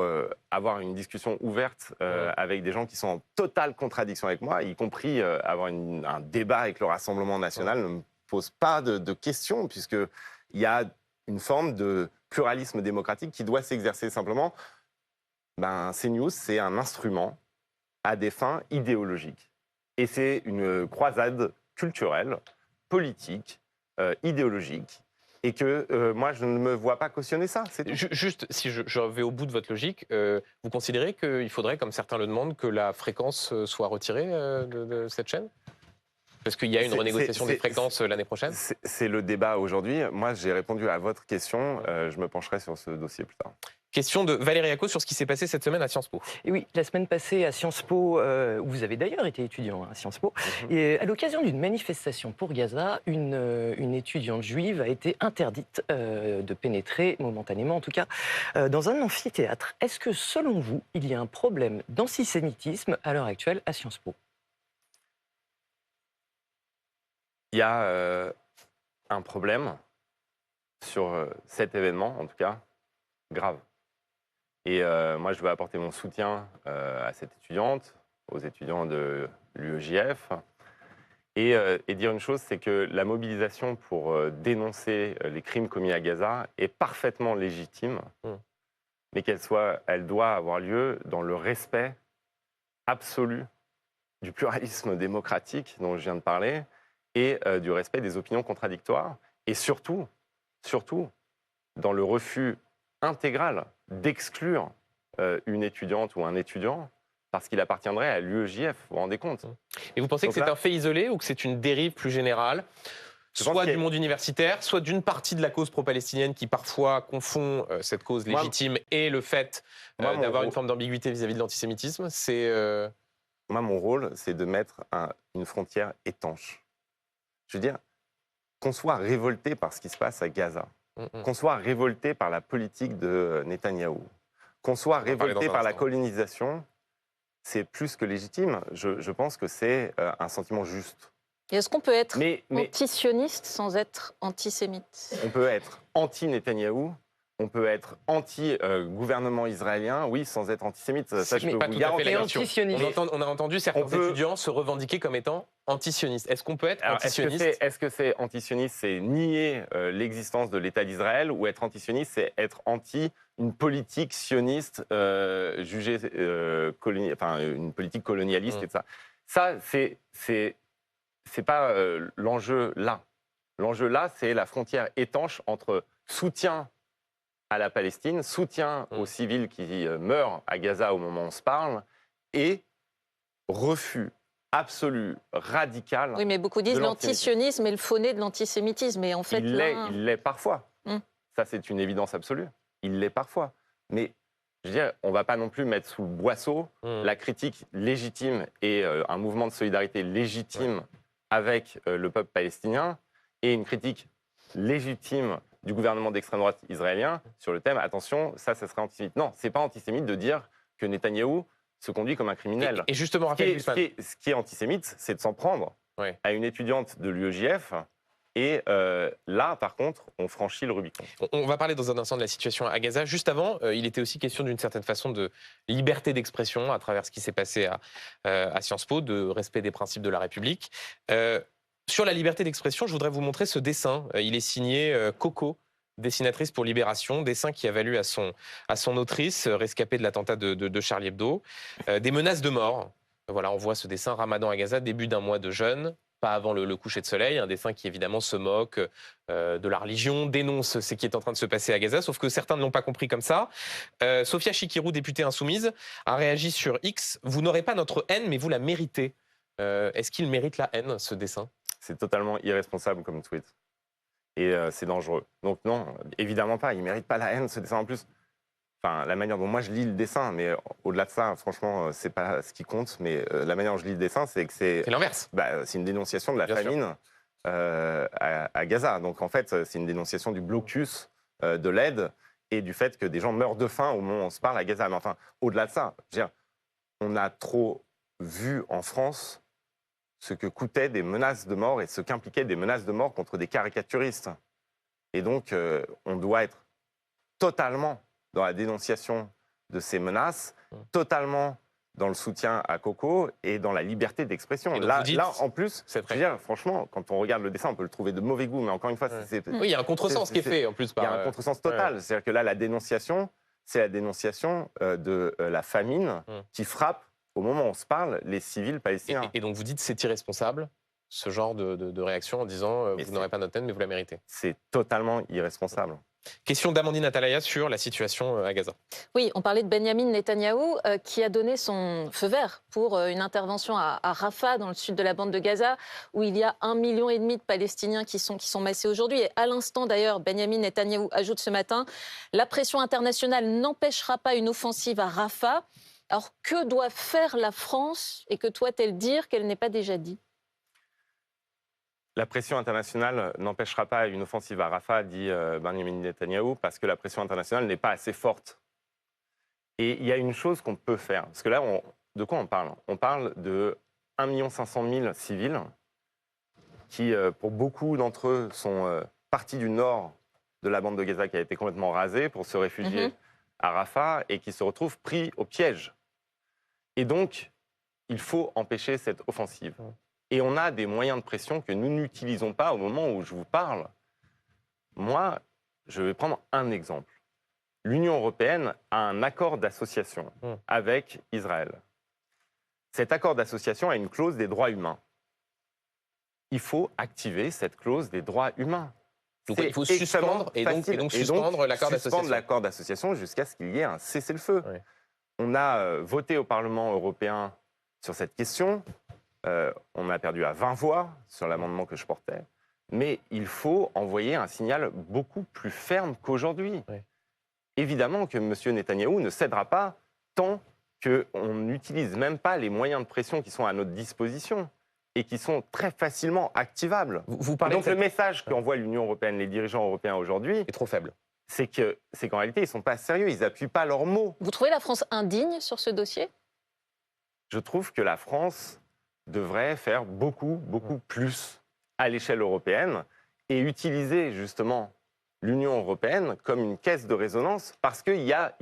avoir une discussion ouverte avec des gens qui sont en totale contradiction avec moi, y compris avoir un débat avec le Rassemblement national ne me pose pas de questions puisqu'il y a une forme de pluralisme démocratique qui doit s'exercer simplement. CNews, c'est un instrument à des fins idéologiques. Et c'est une croisade culturelle, politique, idéologique. Et que moi, je ne me vois pas cautionner ça. Juste, si je vais au bout de votre logique, vous considérez qu'il faudrait, comme certains le demandent, que la fréquence soit retirée de cette chaîne ? Parce qu'il y a une renégociation des fréquences l'année prochaine? C'est le débat aujourd'hui. Moi, j'ai répondu à votre question. Je me pencherai sur ce dossier plus tard. Question de Valérie Acco sur ce qui s'est passé cette semaine à Sciences Po. Et oui, la semaine passée à Sciences Po, où vous avez d'ailleurs été étudiant à Sciences Po, et à l'occasion d'une manifestation pour Gaza, une étudiante juive a été interdite de pénétrer, momentanément en tout cas, dans un amphithéâtre. Est-ce que, selon vous, il y a un problème d'antisémitisme à l'heure actuelle à Sciences Po? Il y a un problème sur cet événement, en tout cas, grave. Et moi, je veux apporter mon soutien à cette étudiante, aux étudiants de l'UEJF, et dire une chose, c'est que la mobilisation pour dénoncer les crimes commis à Gaza est parfaitement légitime, mais elle doit avoir lieu dans le respect absolu du pluralisme démocratique dont je viens de parler et du respect des opinions contradictoires, et surtout, dans le refus intégral d'exclure une étudiante ou un étudiant parce qu'il appartiendrait à l'UEJF, vous vous rendez compte? Et vous pensez Donc que c'est là, un fait isolé ou que c'est une dérive plus générale, Je pense soit qu'il y du a- monde universitaire, soit d'une partie de la cause pro-palestinienne qui parfois confond cette cause Moi- légitime et le fait Moi, mon d'avoir rôle- une forme d'ambiguïté vis-à-vis de l'antisémitisme? C'est Moi, mon rôle, c'est de mettre une frontière étanche. Je veux dire, qu'on soit révolté par ce qui se passe à Gaza, qu'on soit révolté par la politique de Netanyahou, qu'on soit va en parler révolté dans un par la instant. colonisation, c'est plus que légitime. Je pense que c'est un sentiment juste. Et est-ce qu'on peut être Mais anti-sioniste sans être antisémite? on peut être anti-Netanyahou, on peut être anti-gouvernement israélien, oui, sans être antisémite. Ça, je mais peux pas vous tout à fait garantir. la Et question. antisioniste. On a entendu certains On peut- étudiants se revendiquer comme étant antisionistes. Est-ce qu'on peut être Alors, antisioniste? est-ce que c'est antisioniste, c'est nier l'existence de l'État d'Israël, ou être antisioniste, c'est être anti une politique sioniste jugée une politique colonialiste et tout ça. Ça, c'est pas l'enjeu là. L'enjeu là, c'est la frontière étanche entre soutien à la Palestine, soutien aux civils qui meurent à Gaza au moment où on se parle, et refus absolu, radical. Oui, mais beaucoup disent de l'antisémitisme. l'antisionisme est le faux-nez de l'antisémitisme. Et en fait, Il l'est parfois. Hmm. Ça, c'est une évidence absolue. Il l'est parfois. Mais je veux dire, on ne va pas non plus mettre sous le boisseau la critique légitime et un mouvement de solidarité légitime avec le peuple palestinien, et une critique légitime du gouvernement d'extrême droite israélien sur le thème, attention, ça serait antisémite. Non, ce n'est pas antisémite de dire que Netanyahou se conduit comme un criminel. Et justement, Raphaël Glucksmann, Ce qui est antisémite, c'est de s'en prendre à une étudiante de l'UEJF. Et là, par contre, on franchit le Rubicon. on va parler dans un instant de la situation à Gaza. Juste avant, il était aussi question d'une certaine façon de liberté d'expression à travers ce qui s'est passé à Sciences Po, de respect des principes de la République. Sur la liberté d'expression, je voudrais vous montrer ce dessin. Il est signé Coco, dessinatrice pour Libération, dessin qui a valu à son autrice, rescapée de l'attentat de Charlie Hebdo, des menaces de mort. Voilà, on voit ce dessin, Ramadan à Gaza, début d'un mois de jeûne, pas avant le coucher de soleil, un dessin qui évidemment se moque de la religion, dénonce ce qui est en train de se passer à Gaza, sauf que certains ne l'ont pas compris comme ça. Sophia Chikirou, députée insoumise, a réagi sur X. Vous n'aurez pas notre haine, mais vous la méritez. Est-ce qu'il mérite la haine, ce dessin? C'est totalement irresponsable comme tweet. Et c'est dangereux. Donc non, évidemment pas. Il ne mérite pas la haine, ce dessin en plus. Enfin, la manière dont moi je lis le dessin, mais au-delà de ça, franchement, c'est pas ce qui compte. Mais la manière dont je lis le dessin, c'est que c'est l'inverse. C'est une dénonciation de la famine à Gaza. Donc en fait, c'est une dénonciation du blocus de l'aide et du fait que des gens meurent de faim au moment où on se parle à Gaza. Mais enfin, au-delà de ça, je veux dire, on a trop vu en France ce que coûtaient des menaces de mort et ce qu'impliquaient des menaces de mort contre des caricaturistes. Et donc, on doit être totalement dans la dénonciation de ces menaces, totalement dans le soutien à Coco et dans la liberté d'expression. Là, en plus, je veux dire, franchement, quand on regarde le dessin, on peut le trouver de mauvais goût, mais encore une fois, oui, il y a un contresens qui est fait en plus. Il y a un contresens total. C'est-à-dire que là, la dénonciation, c'est la dénonciation de la famine qui frappe, au moment où on se parle, les civils palestiniens. Et donc vous dites c'est irresponsable, ce genre de réaction en disant vous n'aurez pas notre haine, mais vous la méritez. C'est totalement irresponsable. Question d'Amandine Atalaya sur la situation à Gaza. Oui, on parlait de Benyamin Netanyahou qui a donné son feu vert pour une intervention à Rafah, dans le sud de la bande de Gaza, où il y a 1,5 million de Palestiniens qui sont massés aujourd'hui. Et à l'instant, d'ailleurs, Benyamin Netanyahou ajoute ce matin « La pression internationale n'empêchera pas une offensive à Rafah ». Alors, que doit faire la France et que doit-elle dire qu'elle n'est pas déjà dit? La pression internationale n'empêchera pas une offensive à Rafah, dit Benyamin Netanyahou, parce que la pression internationale n'est pas assez forte. Et il y a une chose qu'on peut faire. Parce que là, de quoi on parle? On parle de 1,5 million civils qui, pour beaucoup d'entre eux, sont partis du nord de la bande de Gaza qui a été complètement rasée pour se réfugier à Rafah et qui se retrouvent pris au piège. Et donc, il faut empêcher cette offensive. Et on a des moyens de pression que nous n'utilisons pas au moment où je vous parle. Moi, je vais prendre un exemple. L'Union européenne a un accord d'association avec Israël. Cet accord d'association a une clause des droits humains. Il faut activer cette clause des droits humains. Donc il faut suspendre et donc suspendre l'accord d'association. Suspendre l'accord d'association jusqu'à ce qu'il y ait un cessez-le-feu. Oui. On a voté au Parlement européen sur cette question. On a perdu à 20 voix sur l'amendement que je portais. Mais il faut envoyer un signal beaucoup plus ferme qu'aujourd'hui. Oui. Évidemment que M. Netanyahou ne cédera pas tant qu'on n'utilise même pas les moyens de pression qui sont à notre disposition et qui sont très facilement activables. Vous parlez donc le message qu'envoie l'Union européenne, les dirigeants européens aujourd'hui, est trop faible. C'est qu'en réalité, ils ne sont pas sérieux, ils n'appuient pas leurs mots. Vous trouvez la France indigne sur ce dossier ? Je trouve que la France devrait faire beaucoup plus à l'échelle européenne et utiliser justement l'Union européenne comme une caisse de résonance parce qu'il y a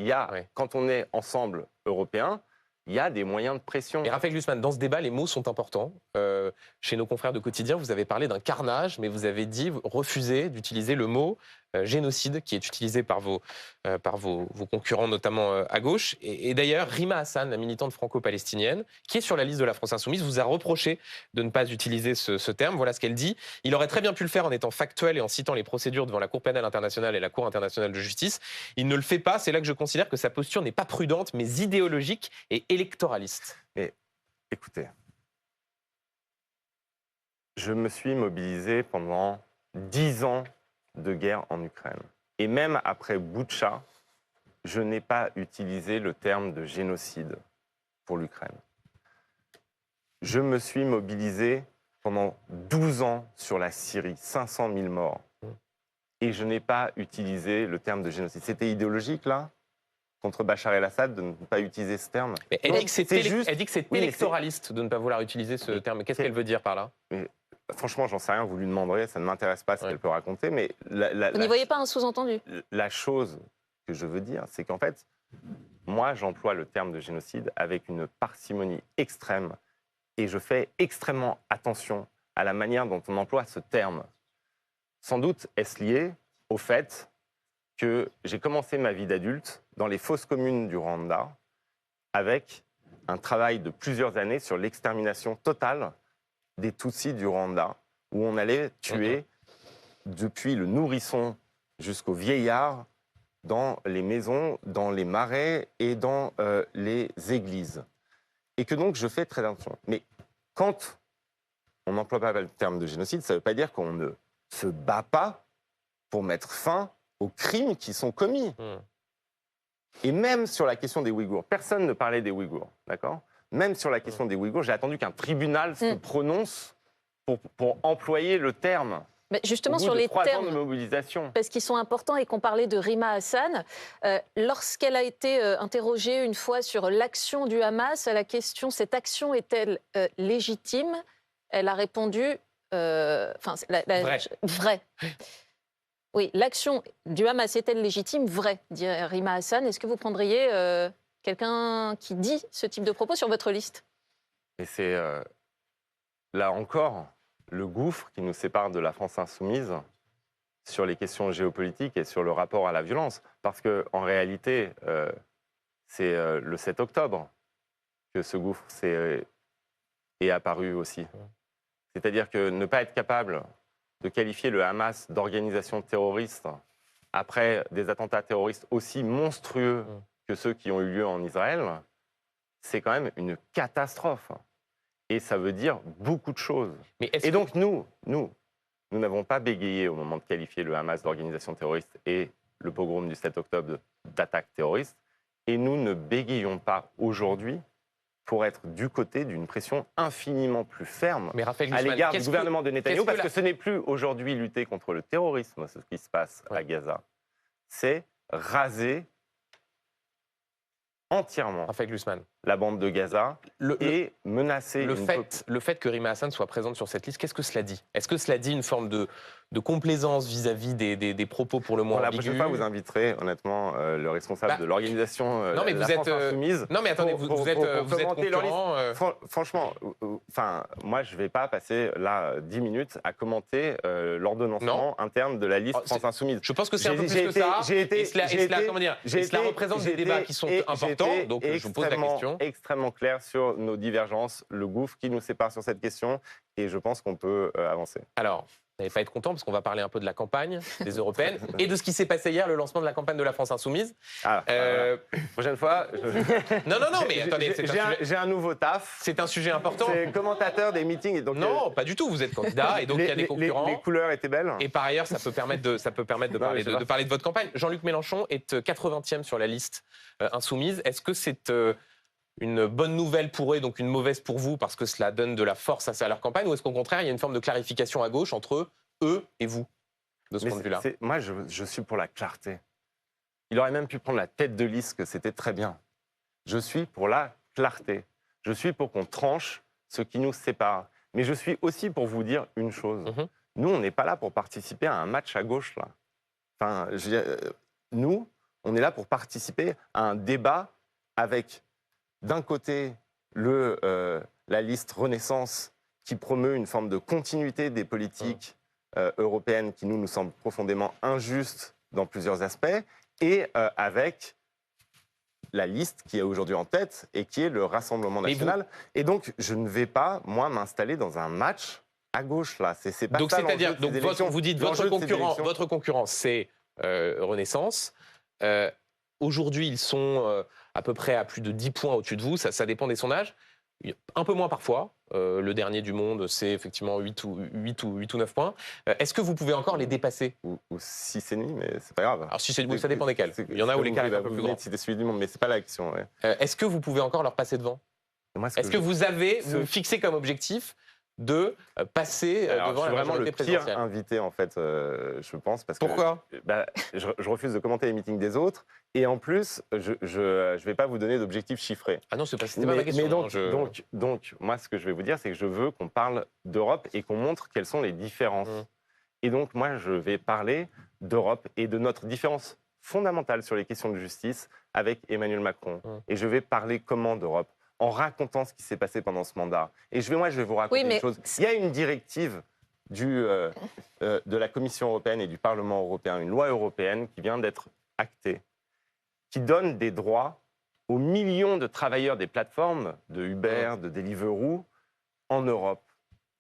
quand on est ensemble européens, il y a des moyens de pression. Et Raphaël Glucksmann, dans ce débat, les mots sont importants. Chez nos confrères de Quotidien, vous avez parlé d'un carnage, mais vous avez refusé d'utiliser le mot génocide qui est utilisé par vos concurrents, notamment à gauche. Et d'ailleurs, Rima Hassan, la militante franco-palestinienne, qui est sur la liste de la France Insoumise, vous a reproché de ne pas utiliser ce terme. Voilà ce qu'elle dit. Il aurait très bien pu le faire en étant factuel et en citant les procédures devant la Cour pénale internationale et la Cour internationale de justice. Il ne le fait pas. C'est là que je considère que sa posture n'est pas prudente, mais idéologique et électoraliste. Mais écoutez, je me suis mobilisé pendant 10 ans de guerre en Ukraine. Et même après Boutcha, je n'ai pas utilisé le terme de génocide pour l'Ukraine. Je me suis mobilisé pendant 12 ans sur la Syrie, 500 000 morts. Et je n'ai pas utilisé le terme de génocide. C'était idéologique, là, contre Bachar el-Assad, de ne pas utiliser ce terme. Mais elle dit que c'est électoraliste de ne pas vouloir utiliser ce terme. Qu'est-ce qu'elle veut dire par là ? Franchement, j'en sais rien, vous lui demanderez, ça ne m'intéresse pas ce qu'elle peut raconter, mais... Vous n'y voyez pas un sous-entendu ? La chose que je veux dire, c'est qu'en fait, moi, j'emploie le terme de génocide avec une parcimonie extrême et je fais extrêmement attention à la manière dont on emploie ce terme. Sans doute est-ce lié au fait que j'ai commencé ma vie d'adulte dans les fosses communes du Rwanda avec un travail de plusieurs années sur l'extermination totale des Tutsis du Rwanda, où on allait tuer depuis le nourrisson jusqu'au vieillard dans les maisons, dans les marais et dans les églises. Et que donc je fais très attention. Mais quand on n'emploie pas le terme de génocide, ça ne veut pas dire qu'on ne se bat pas pour mettre fin aux crimes qui sont commis. Et même sur la question des Ouïghours, personne ne parlait des Ouïghours, d'accord ? Même sur la question des Ouïghours, j'ai attendu qu'un tribunal se prononce pour employer le terme. Mais justement, sur les termes, de mobilisation, parce qu'ils sont importants et qu'on parlait de Rima Hassan, lorsqu'elle a été interrogée une fois sur l'action du Hamas, à la question « cette action est-elle légitime ?», elle a répondu vrai. Oui, l'action du Hamas est-elle légitime ? Vrai, dit Rima Hassan. Est-ce que vous prendriez quelqu'un qui dit ce type de propos sur votre liste ? Et c'est là encore le gouffre qui nous sépare de la France insoumise sur les questions géopolitiques et sur le rapport à la violence. Parce qu'en réalité, c'est le 7 octobre que ce gouffre est apparu aussi. C'est-à-dire que ne pas être capable de qualifier le Hamas d'organisation terroriste après des attentats terroristes aussi monstrueux que ceux qui ont eu lieu en Israël, c'est quand même une catastrophe. Et ça veut dire beaucoup de choses. Et donc nous n'avons pas bégayé au moment de qualifier le Hamas d'organisation terroriste et le pogrom du 7 octobre d'attaque terroriste. Et nous ne bégayons pas aujourd'hui pour être du côté d'une pression infiniment plus ferme à l'égard du gouvernement de Netanyahou, parce que ce n'est plus aujourd'hui lutter contre le terrorisme, ce qui se passe à Gaza. C'est raser entièrement la bande de Gaza et menacer... Le fait que Rima Hassan soit présente sur cette liste, qu'est-ce que cela dit? Est-ce que cela dit une forme de complaisance vis-à-vis des propos pour le moins ambigus? La prochaine fois, vous inviterez honnêtement le responsable de l'organisation non, mais la France Insoumise. Non, mais attendez, vous êtes concurrent. Franchement, moi, je ne vais pas passer là 10 minutes à commenter l'ordonnancement interne de la liste France Insoumise. Je pense que c'est un peu plus que ça. Et cela représente des débats qui sont importants. Donc, je vous pose la question. Extrêmement clair sur nos divergences, le gouffre qui nous sépare sur cette question, et je pense qu'on peut avancer. Alors, vous n'allez pas être content parce qu'on va parler un peu de la campagne des européennes et de ce qui s'est passé hier, le lancement de la campagne de la France Insoumise. Prochaine fois. Non, mais attendez, j'ai un nouveau taf. C'est un sujet important. C'est commentateur des meetings. Et donc, non, pas du tout. Vous êtes candidat et donc il y a des concurrents. Les couleurs étaient belles. Et par ailleurs, ça peut permettre de parler de votre campagne. Jean-Luc Mélenchon est 80e sur la liste insoumise. Est-ce que c'est une bonne nouvelle pour eux, donc une mauvaise pour vous, parce que cela donne de la force à leur campagne, ou est-ce qu'au contraire, il y a une forme de clarification à gauche entre eux et vous, de ce point de vue-là? Moi, je suis pour la clarté. Il aurait même pu prendre la tête de liste, que c'était très bien. Je suis pour la clarté. Je suis pour qu'on tranche ce qui nous sépare. Mais je suis aussi pour vous dire une chose. Nous, on n'est pas là pour participer à un match à gauche, là. Enfin, nous, on est là pour participer à un débat avec... D'un côté, la liste Renaissance qui promeut une forme de continuité des politiques européennes qui nous semblent profondément injustes dans plusieurs aspects, et avec la liste qui est aujourd'hui en tête et qui est le Rassemblement national. Et donc, je ne vais pas, moi, m'installer dans un match à gauche, là. C'est pas donc, ça c'est-à-dire, vous dites votre concurrent, c'est Renaissance. Aujourd'hui, ils sont à peu près à plus de 10 points au-dessus de vous. Ça dépend des sondages. Un peu moins parfois. Le dernier du monde, c'est effectivement 8 ou 9 points. Est-ce que vous pouvez encore les dépasser? Ou 6,5, mais c'est pas grave. Alors, ça dépend desquels. Il y en a où l'écart est un peu plus grand. C'était celui du monde, mais c'est pas la question. Ouais. Est-ce que vous pouvez encore leur passer devant? Est-ce que vous avez fixé comme objectif de passer devant la majorité présidentielle? Je suis vraiment le pire invité, en fait, je pense. Pourquoi? Je refuse de commenter les meetings des autres. Et en plus, je ne vais pas vous donner d'objectifs chiffrés. Ah non, c'était pas ma question. Mais donc, moi, ce que je vais vous dire, c'est que je veux qu'on parle d'Europe et qu'on montre quelles sont les différences. Et donc, moi, je vais parler d'Europe et de notre différence fondamentale sur les questions de justice avec Emmanuel Macron. Et je vais parler comment d'Europe? En racontant ce qui s'est passé pendant ce mandat. Et je vais vous raconter une chose. Il y a une directive de la Commission européenne et du Parlement européen, une loi européenne qui vient d'être actée, qui donne des droits aux millions de travailleurs des plateformes de Uber, de Deliveroo, en Europe.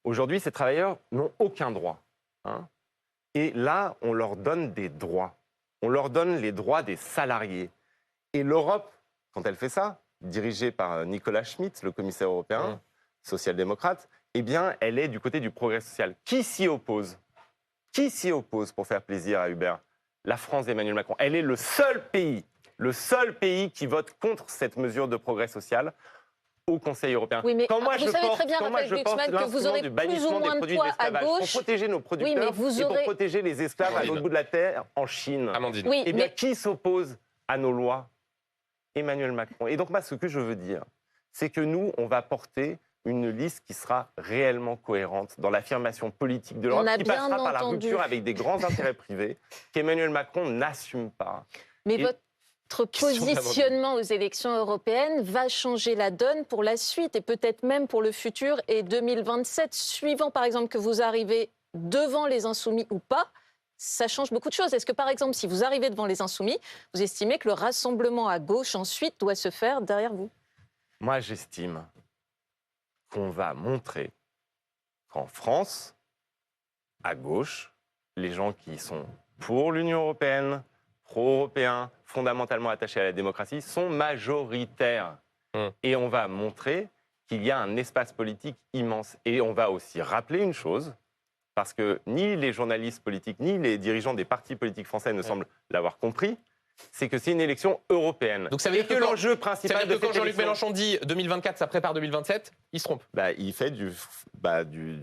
Aujourd'hui, ces travailleurs n'ont aucun droit. Et là, on leur donne des droits. On leur donne les droits des salariés. Et l'Europe, quand elle fait ça, dirigée par Nicolas Schmit, le commissaire européen, social-démocrate, eh bien, elle est du côté du progrès social. Qui s'y oppose? Qui s'y oppose pour faire plaisir à Uber? La France d'Emmanuel Macron. Elle est le seul pays qui vote contre cette mesure de progrès social au Conseil européen. Oui, mais vous savez très bien, Raphaël Glucksmann, que vous aurez plus ou moins de poids à gauche. Pour protéger nos producteurs pour protéger les esclaves à l'autre bout de la terre, en Chine. Amandine. Eh bien, qui s'oppose à nos lois? Emmanuel Macron. Et donc, moi, ce que je veux dire, c'est que nous, on va porter une liste qui sera réellement cohérente dans l'affirmation politique de l'Europe, qui passera par la rupture avec des grands intérêts privés qu'Emmanuel Macron n'assume pas. Mais votre positionnement aux élections européennes va changer la donne pour la suite et peut-être même pour le futur et 2027, suivant par exemple que vous arrivez devant les Insoumis ou pas. Ça change beaucoup de choses. Est-ce que, par exemple, si vous arrivez devant les Insoumis, vous estimez que le rassemblement à gauche, ensuite, doit se faire derrière vous? Moi, j'estime qu'on va montrer qu'en France, à gauche, les gens qui sont pour l'Union européenne, pro-européens, fondamentalement attachés à la démocratie, sont majoritaires. Et on va montrer qu'il y a un espace politique immense. Et on va aussi rappeler une chose, parce que ni les journalistes politiques, ni les dirigeants des partis politiques français ne semblent l'avoir compris, c'est que c'est une élection européenne. Donc ça veut dire que l'enjeu principal quand Jean-Luc Mélenchon dit 2024, ça prépare 2027, il se trompe. Il fait du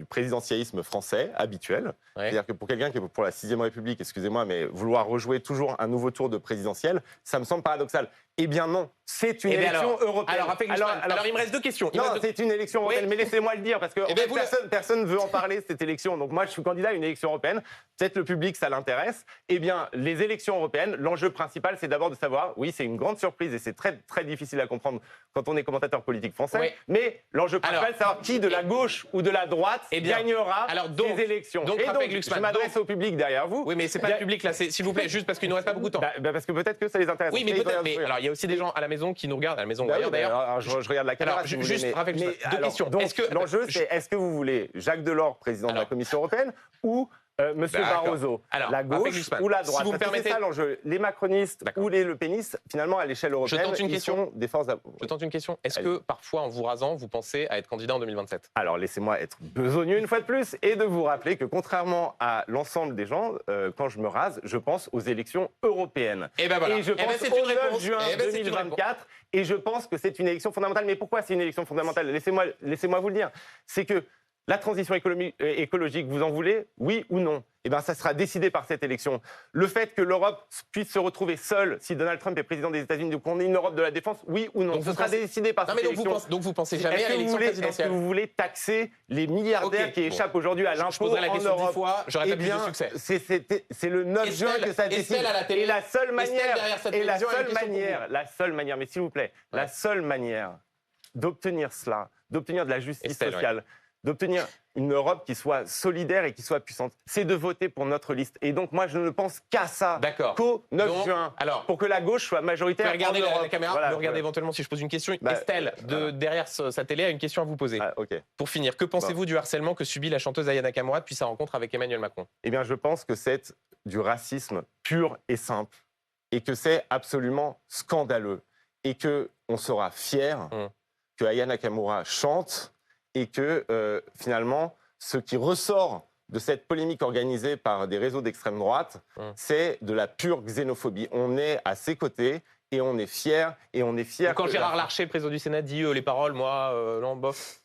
présidentialisme français habituel. C'est-à-dire que pour quelqu'un qui est pour la 6e République, excusez-moi, mais vouloir rejouer toujours un nouveau tour de présidentiel, ça me semble paradoxal. Eh bien non, c'est une Eh bien élection européenne. Alors, Raphaël Glucksmann, alors, il me reste 2 questions. Non, c'est une élection européenne, Oui. mais laissez-moi le dire, parce que en Eh fait, bien, personne ne veut en parler de cette élection. Donc moi, je suis candidat à une élection européenne. Peut-être le public, ça l'intéresse. Eh bien, les élections européennes, l'enjeu principal, c'est d'abord de savoir, oui, c'est une grande surprise et c'est très, très difficile à comprendre quand on est commentateur politique français, Oui. mais l'enjeu principal, c'est de savoir qui, de la gauche ou de la droite, Eh bien, gagnera donc, ces élections. donc, Et Raphaël donc, Glucksmann, je m'adresse au public derrière vous. Oui, mais c'est pas le public là, s'il vous plaît, juste parce qu'il nous reste pas beaucoup de temps. Parce que peut-être que ça les intéresse. Oui, mais Et ils peut-être. regardent Mais sourire. alors, il y a aussi des gens à la maison qui nous regardent, à la maison ou Bah ailleurs oui, d'ailleurs. alors, je regarde la caméra. Alors, si vous juste, voulez, Raphaël Glucksmann, deux questions. Donc, Est-ce que- l'enjeu, c'est est-ce que vous voulez Jacques Delors, président de la Alors. Commission européenne, ou Monsieur D'accord. Barroso, Alors, la Raphaël gauche Glucksmann, ou la si droite? vous me Parce que permettez- c'est ça l'enjeu. Les macronistes D'accord. ou les lepénistes, finalement, à l'échelle européenne, tente une ils question. sont des forces. Je tente une question. Est-ce Allez. que parfois, en vous rasant, vous pensez à être candidat en 2027 ? Alors, laissez-moi être besogneux une fois de plus et de vous rappeler que, contrairement à l'ensemble des gens, quand je me rase, je pense aux élections européennes. Eh ben voilà. Et je Eh ben, pense c'est au une 9 réponse. juin Eh ben, c'est une 2024. Et je pense que c'est une élection fondamentale. Mais pourquoi c'est une élection fondamentale? Laissez-moi vous le dire. C'est que la transition écologique, vous en voulez, oui ou non? Eh bien, ça sera décidé par cette élection. Le fait que l'Europe puisse se retrouver seule si Donald Trump est président des États-Unis, donc qu'on ait une Europe de la défense, oui ou non? Donc ce vous sera pensez- décidé par Non, cette mais élection. donc vous pensez jamais Est-ce à que vous l'élection voulez- Est-ce présidentielle que vous voulez taxer les milliardaires Ok, qui bon. échappent aujourd'hui à Je l'impôt poserai la en question 10 Europe? fois, j'aurai pas Eh plus de bien, succès. c'est le 9 juin Estelle- que ça décide. Estelle à la télé- Et la seule manière, derrière cette et la télévision, a une seule question pour manière, mais s'il vous plaît, Ouais. la seule manière d'obtenir cela, d'obtenir de la justice Estelle, sociale, d'obtenir une Europe qui soit solidaire et qui soit puissante, c'est de voter pour notre liste. Et donc moi, je ne pense qu'à ça, D'accord. qu'au 9 Donc, juin, alors, pour que la gauche soit vous majoritaire pouvez regarder en Europe. la caméra, Voilà, vous regardez voilà. éventuellement si je pose une question. Bah, Estelle, voilà. derrière sa télé, a une question à vous poser. Ah, ok. Pour finir, que pensez-vous du harcèlement que subit la chanteuse Aya Nakamura depuis sa rencontre avec Emmanuel Macron ? Eh bien, je pense que c'est du racisme pur et simple et que c'est absolument scandaleux et que on sera fier que Aya Nakamura chante et que finalement, ce qui ressort de cette polémique organisée par des réseaux d'extrême droite, c'est de la pure xénophobie. On est à ses côtés et on est fier Quand que Gérard Larcher, président du Sénat, dit les paroles, moi, non, bof.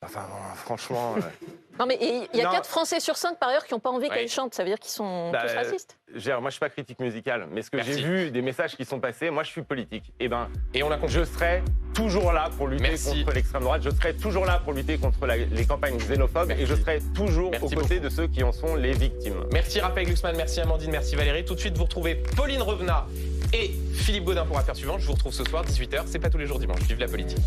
Enfin, franchement. Non, mais il y a Non. 4 Français sur 5 par ailleurs qui n'ont pas envie Ouais. qu'elle chante. Ça veut dire qu'ils sont Bah, tous racistes. Gérard, moi, je suis pas critique musicale, mais ce que Merci. j'ai vu, des messages qui sont passés, moi, je suis politique. Eh ben, Et on a compris. je serai toujours là pour lutter Merci. contre l'extrême droite. Je serai toujours là pour lutter contre les campagnes xénophobes. Merci. Et je serai toujours Merci aux côtés de ceux qui en sont les victimes. Merci Raphaël Glucksmann, merci Amandine, merci Valérie. Tout de suite, vous retrouvez Pauline Revenat et Philippe Gaudin pour Affaires suivantes. Je vous retrouve ce soir, 18h. C'est pas tous les jours dimanche. Vive la politique.